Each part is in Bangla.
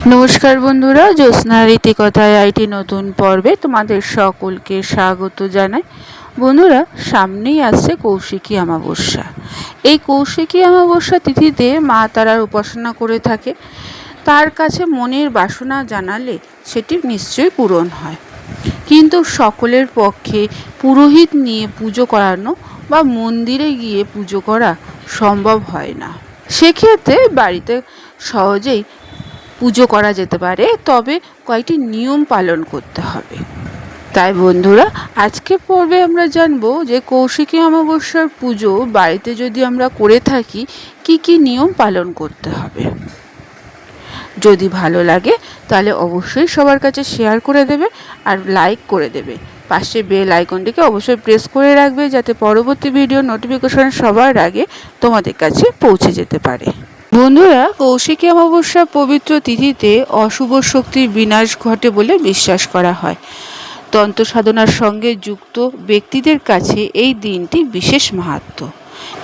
নমস্কার বন্ধুরা, জ্যোৎস্নার রীতিকথায় আইটি নতুন পর্বে তোমাদের সকলকে স্বাগত জানাই। বন্ধুরা, সামনেই আসছে কৌশিকী অমাবস্যা। এই কৌশিকী অমাবস্যা তিথিতে মা তারার উপাসনা করে থাকে। তার কাছে মনের বাসনা জানালে সেটি নিশ্চয়ই পূরণ হয়, কিন্তু সকলের পক্ষে পুরোহিত নিয়ে পুজো করানো বা মন্দিরে গিয়ে পুজো করা সম্ভব হয় না। সেক্ষেত্রে বাড়িতে সহজেই পুজো করা যেতে পারে, তবে কয়েকটি নিয়ম পালন করতে হবে। তাই বন্ধুরা, আজকে পর্বে আমরা জানবো যে কৌশিকী অমাবস্যার পুজো বাড়িতে যদি আমরা করে থাকি কি কি নিয়ম পালন করতে হবে। যদি ভালো লাগে তাহলে অবশ্যই সবার কাছে শেয়ার করে দেবে আর লাইক করে দেবে। পাশে বেল আইকনটিকে অবশ্যই প্রেস করে রাখবে, যাতে পরবর্তী ভিডিও নোটিফিকেশন সবার আগে তোমাদের কাছে পৌঁছে যেতে পারে। বন্ধুরা, কৌশিকী অমাবস্যার পবিত্র তিথিতে অশুভ শক্তির বিনাশ ঘটে বলে বিশ্বাস করা হয়। তন্ত্র সাধনার সঙ্গে যুক্ত ব্যক্তিদের কাছে এই দিনটি বিশেষ মাহাত্ম্য।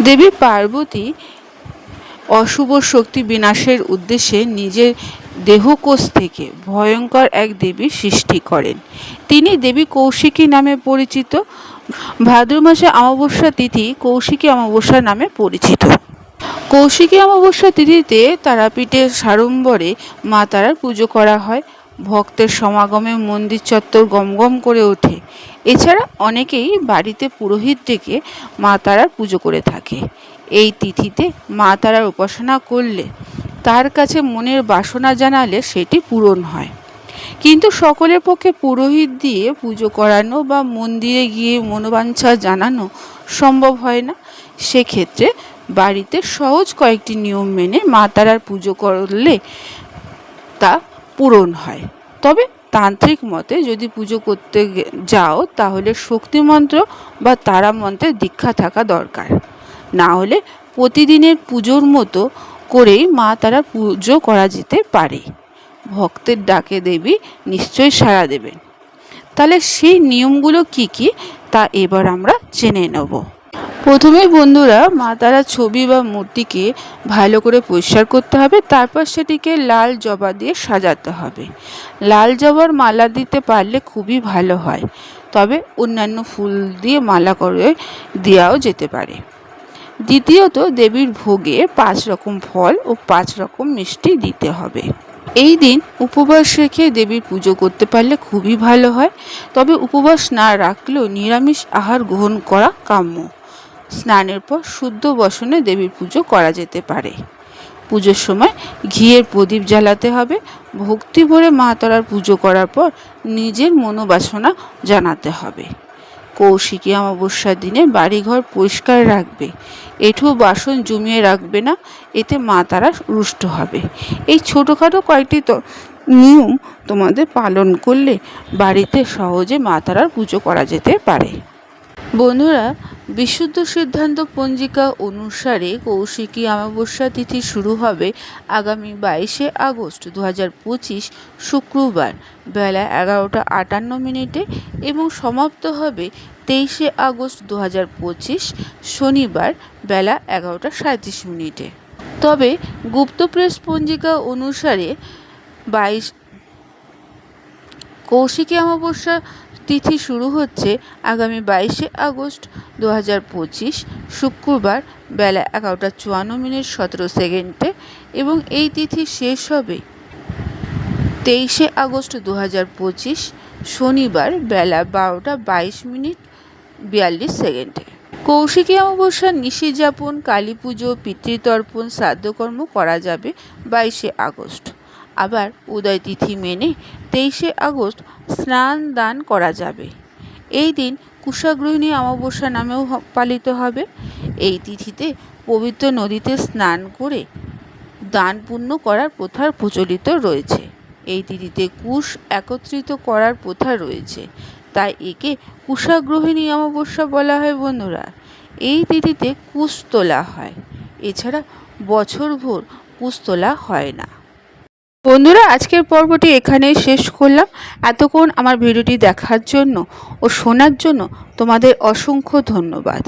দেবী পার্বতী অশুভ শক্তি বিনাশের উদ্দেশ্যে নিজের দেহকোষ থেকে ভয়ঙ্কর এক দেবী সৃষ্টি করেন। তিনি দেবী কৌশিকী নামে পরিচিত। ভাদ্র মাসে অমাবস্যা তিথি কৌশিকী অমাবস্যা নামে পরিচিত। কৌশিকী অমাবস্যা তিথিতে তারাপীঠে সাড়ম্বরে মা তারার পুজো করা হয়। ভক্তের সমাগমে মন্দির চত্বর গমগম করে ওঠে। এছাড়া অনেকেই বাড়িতে পুরোহিত ডেকে মা তারার পুজো করে থাকে। এই তিথিতে মা তারার উপাসনা করলে, তার কাছে মনের বাসনা জানালে সেটি পূরণ হয়, কিন্তু সকলের পক্ষে পুরোহিত দিয়ে পুজো করানো বা মন্দিরে গিয়ে মনোবাঞ্ছা জানানো সম্ভব হয় না। সেক্ষেত্রে বাড়িতে সহজ কয়েকটি নিয়ম মেনে মা তারার পুজো করলে তা পূরণ হয়। তবে তান্ত্রিক মতে যদি পুজো করতে যাও তাহলে শক্তি মন্ত্র বা তারা মন্ত্রের দীক্ষা থাকা দরকার। না হলে প্রতিদিনের পুজোর মতো করেই মা তারার পুজো করা যেতে পারে। ভক্তের ডাকে দেবী নিশ্চয়ই সাড়া দেবেন। তাহলে সেই নিয়মগুলো কি কি তা এবার আমরা জেনে নেব। প্রথমে বন্ধুরা, মা তারার ছবি বা মূর্তিকে ভালো করে পরিষ্কার করতে হবে। তারপর সেটিকে লাল জবা দিয়ে সাজাতে হবে। লাল জবার মালা দিতে পারলে খুবই ভালো হয়, তবে অন্যান্য ফুল দিয়ে মালা করে দেওয়াও যেতে পারে। দ্বিতীয়ত, দেবীর ভোগে 5 রকম ফল ও 5 রকম মিষ্টি দিতে হবে। এই দিন উপবাস রেখে দেবীর পুজো করতে পারলে খুবই ভালো হয়, তবে উপবাস না রাখলেও নিরামিষ আহার গ্রহণ করা কাম্য। স্নানের পর শুদ্ধ বসনে দেবীর পুজো করা যেতে পারে। পুজোর সময় ঘিয়ের প্রদীপ জ্বালাতে হবে। ভক্তি ভরে মা তারার পুজো করার পর নিজের মনোবাসনা জানাতে হবে। কৌশিকী অমাবস্যার দিনে বাড়িঘর পরিষ্কার রাখবে। এঁঠো বাসন জমিয়ে রাখবে না, এতে মা তারা রুষ্ট হবে। এই ছোটোখাটো কয়েকটি নিয়ম তোমাদের পালন করলে বাড়িতে সহজে মা তারার পুজো করা যেতে পারে। বন্ধুরা, বিশুদ্ধ সিদ্ধান্ত পঞ্জিকা অনুসারে কৌশিকী অমাবস্যা তিথি শুরু হবে আগামী 22শে আগস্ট 2025 শুক্রবার বেলা 11:58 এবং সমাপ্ত হবে 23শে আগস্ট 2025 শনিবার বেলা 11:37। তবে গুপ্ত প্রেস পঞ্জিকা অনুসারে কৌশিকী অমাবস্যা তিথি শুরু হচ্ছে আগামী 22শে আগস্ট 2025 শুক্রবার বেলা 11:54:17 এবং এই তিথি শেষ হবে 23শে আগস্ট 2025 শনিবার বেলা 12:22:42। কৌশিকী অমাবস্যার নিশি যাপন, কালী পুজো, পিতৃতর্পণ, শ্রাদ্ধকর্ম করা যাবে 22শে আগস্ট। আবার উদয় তিথি মেনে 23শে আগস্ট স্নান দান করা যাবে। এই দিন কুশাগ্রহিণী অমাবস্যা নামেও পালিত হবে। এই তিথিতে পবিত্র নদীতে স্নান করে দান পুণ্য করার প্রথা প্রচলিত রয়েছে। এই তিথিতে কুশ একত্রিত করার প্রথা রয়েছে, তাই একে কুশাগ্রহিণী অমাবস্যা বলা হয়। বন্ধুরা, এই তিথিতে কুশ তোলা হয়, এছাড়া বছরভর কুশ তোলা হয় না। বন্ধুরা, আজকের পর্বটি এখানেই শেষ করলাম। এতক্ষণ আমার ভিডিওটি দেখার জন্য ও শোনার জন্য তোমাদের অসংখ্য ধন্যবাদ।